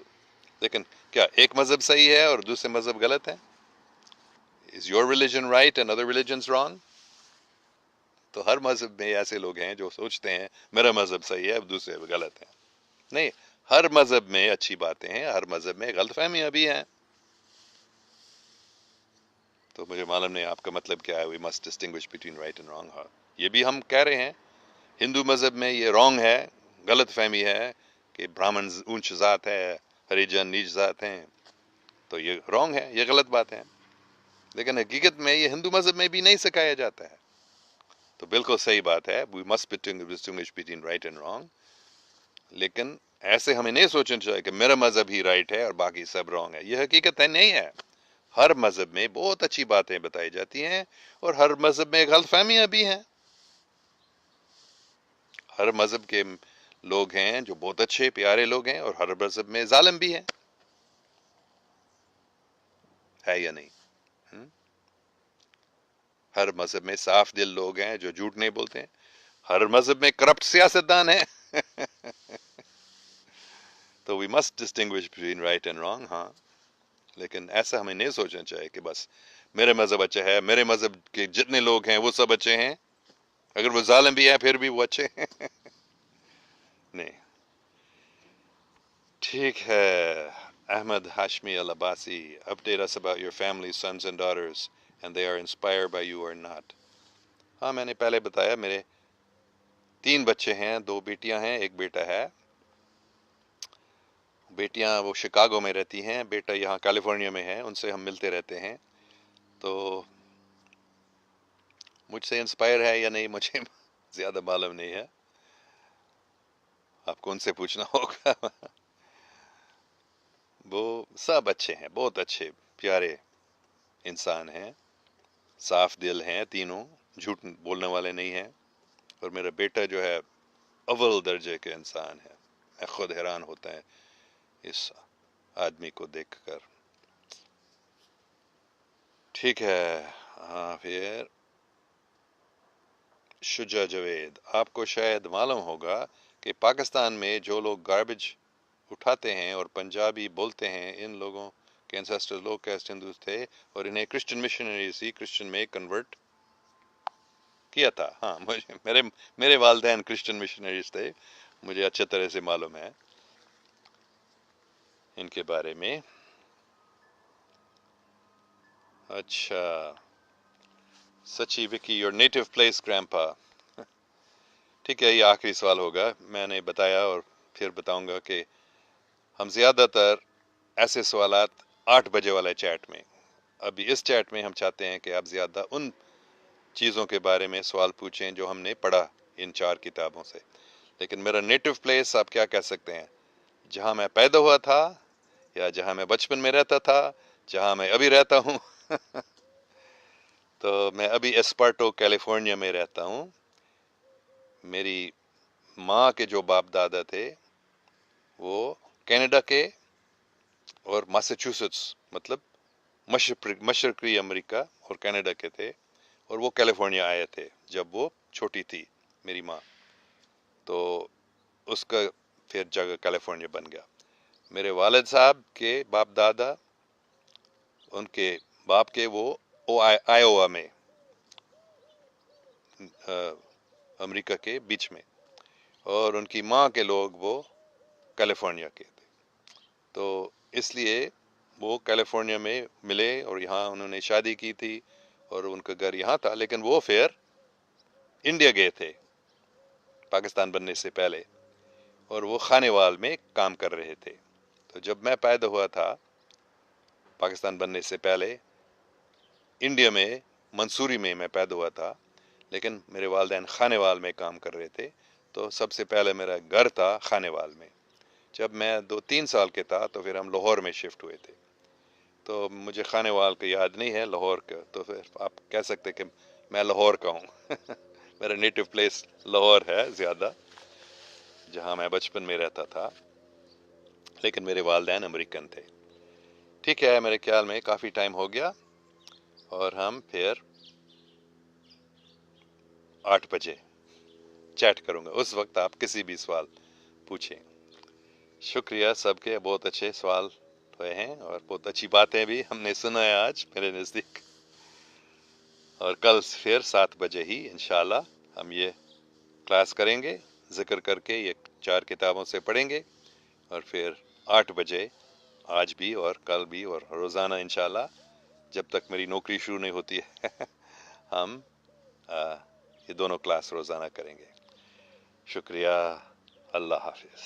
لیکن کیا ایک مذہب صحیح ہے اور دوسرے مذہب غلط ہے؟ Is your religion right and other religions wrong? تو ہر مذہب میں ایسے لوگ ہیں جو سوچتے ہیں میرا مذہب صحیح ہے دوسرے غلط ہیں، نہیں، ہر مذہب میں اچھی باتیں ہیں، ہر مذہب میں غلط فہمیاں بھی ہیں، تو مجھے معلوم نہیں آپ کا مطلب کیا ہے، we must distinguish between right and wrong. ہاں یہ بھی ہم کہہ رہے ہیں ہندو مذہب میں یہ رانگ ہے، غلط فہمی ہے کہ برہمن اونچ ذات ہے، ہریجن نیچ ذات ہیں، تو یہ رانگ ہے، یہ غلط بات ہے، لیکن حقیقت میں یہ ہندو مذہب میں بھی نہیں سکھایا جاتا ہے، تو بالکل صحیح بات ہے، we must distinguish between right and wrong. لیکن ایسے ہمیں نہیں سوچنا چاہیے کہ میرا مذہب ہی رائٹ ہے اور باقی سب رانگ ہے. یہ حقیقت ہے نہیں ہے. ہر مذہب میں بہت اچھی باتیں بتائی جاتی ہیں اور ہر مذہب میں غلط فہمیاں بھی ہیں. ہر مذہب کے لوگ ہیں جو بہت اچھے پیارے لوگ ہیں اور ہر مذہب میں ظالم بھی ہیں. ہے یا نہیں؟ ہر مذہب میں صاف دل لوگ ہیں جو جھوٹ نہیں بولتے ہیں. ہر مذہب میں کرپٹ سیاستدان ہیں. تو we must distinguish between right and wrong. ہاں، لیکن ایسا ہمیں نہیں سوچنا چاہیے کہ بس میرے مذہب اچھا ہے، میرے مذہب کے جتنے لوگ ہیں وہ سب اچھے ہیں، اگر وہ ظالم بھی ہیں پھر بھی وہ اچھے ہیں. نہیں. ٹھیک ہے. Ahmed Hashmi Al-Abbasi, update us about your family, sons and daughters, and they are inspired by you or not. ہاں، میں نے پہلے بتایا میرے 3 بچے ہیں، 2 بیٹیاں ہیں، 1 بیٹا ہے. بیٹیاں وہ شکاگو میں رہتی ہیں، بیٹا یہاں کیلیفورنیا میں ہے، ان سے ہم ملتے رہتے ہیں. تو مجھ سے انسپائر ہے یا نہیں مجھے زیادہ معلوم نہیں ہے، آپ کو ان سے پوچھنا ہوگا. وہ سب اچھے ہیں، بہت اچھے پیارے انسان ہیں، صاف دل ہیں تینوں، جھوٹ بولنے والے نہیں ہیں. اور میرا بیٹا جو ہے اول درجے کے انسان ہے. میں خود حیران ہوتا ہے اس آدمی کو دیکھ کر. ٹھیک ہے. ہاں، پھر شجا جاوید، آپ کو شاید معلوم ہوگا کہ پاکستان میں جو لوگ گاربیج اٹھاتے ہیں اور پنجابی بولتے ہیں، ان لوگوں کے انسیسٹر لوگ کیسٹ ہندوز تھے اور انہیں کرسچن مشنریز ہی کرسچن میں کنورٹ کیا تھا. ہاں، میرے والدین کرسچن مشنریز تھے، مجھے اچھے طرح سے معلوم ہے ان کے بارے میں. اچھا، سچی وکی یور نیٹو پلیس گرینپا. ٹھیک ہے، یہ آخری سوال ہوگا. میں نے بتایا اور پھر بتاؤں گا کہ ہم زیادہ تر ایسے سوالات 8 بجے والے چیٹ میں، ابھی اس چیٹ میں ہم چاہتے ہیں کہ آپ زیادہ ان چیزوں کے بارے میں سوال پوچھیں جو ہم نے پڑھا ان 4 کتابوں سے. لیکن میرا نیٹو پلیس آپ کیا کہہ سکتے ہیں، جہاں میں پیدا ہوا تھا یا جہاں میں بچپن میں رہتا تھا، جہاں میں ابھی رہتا ہوں. تو میں ابھی ایسپارٹو کیلیفورنیا میں رہتا ہوں. میری ماں کے جو باپ دادا تھے وہ کینیڈا کے اور ماساچوسٹس، مطلب مشرقی امریکہ اور کینیڈا کے تھے، اور وہ کیلیفورنیا آئے تھے جب وہ چھوٹی تھی میری ماں. تو اس کا پھر جگہ کیلیفورنیا بن گیا. میرے والد صاحب کے باپ دادا، ان کے باپ کے وہ آئیوا میں، امریکہ کے بیچ میں، اور ان کی ماں کے لوگ وہ کیلیفورنیا کے تھے. تو اس لیے وہ کیلیفورنیا میں ملے اور یہاں انہوں نے شادی کی تھی اور ان کا گھر یہاں تھا. لیکن وہ پھر انڈیا گئے تھے پاکستان بننے سے پہلے، اور وہ خانے وال میں کام کر رہے تھے. تو جب میں پیدا ہوا تھا پاکستان بننے سے پہلے، انڈیا میں منصوری میں پیدا ہوا تھا، لیکن میرے والدین خانے وال میں کام کر رہے تھے. تو سب سے پہلے میرا گھر تھا خانے وال میں. جب میں 2-3 سال کے تھا تو پھر ہم لاہور میں شفٹ ہوئے تھے. تو مجھے خانے وال کا یاد نہیں ہے، لاہور کا. تو پھر آپ کہہ سکتے کہ میں لاہور کا ہوں. میرا نیٹو پلیس لاہور ہے زیادہ، جہاں میں بچپن میں رہتا تھا، لیکن میرے والدین امریکن تھے. ٹھیک ہے، میرے خیال میں کافی ٹائم ہو گیا، اور ہم پھر 8 بجے چیٹ کروں گا. اس وقت آپ کسی بھی سوال پوچھیں. شکریہ سب کے، بہت اچھے سوال ہوئے ہیں اور بہت اچھی باتیں بھی ہم نے سنا ہے آج میرے نزدیک. اور کل پھر 7 بجے ہی انشاءاللہ ہم یہ کلاس کریں گے، ذکر کر کے یہ 4 کتابوں سے پڑھیں گے، اور پھر 8 بجے آج بھی اور کل بھی اور روزانہ انشاءاللہ جب تک میری نوکری شروع نہیں ہوتی ہے ہم یہ دونوں کلاس روزانہ کریں گے. شکریہ. اللہ حافظ.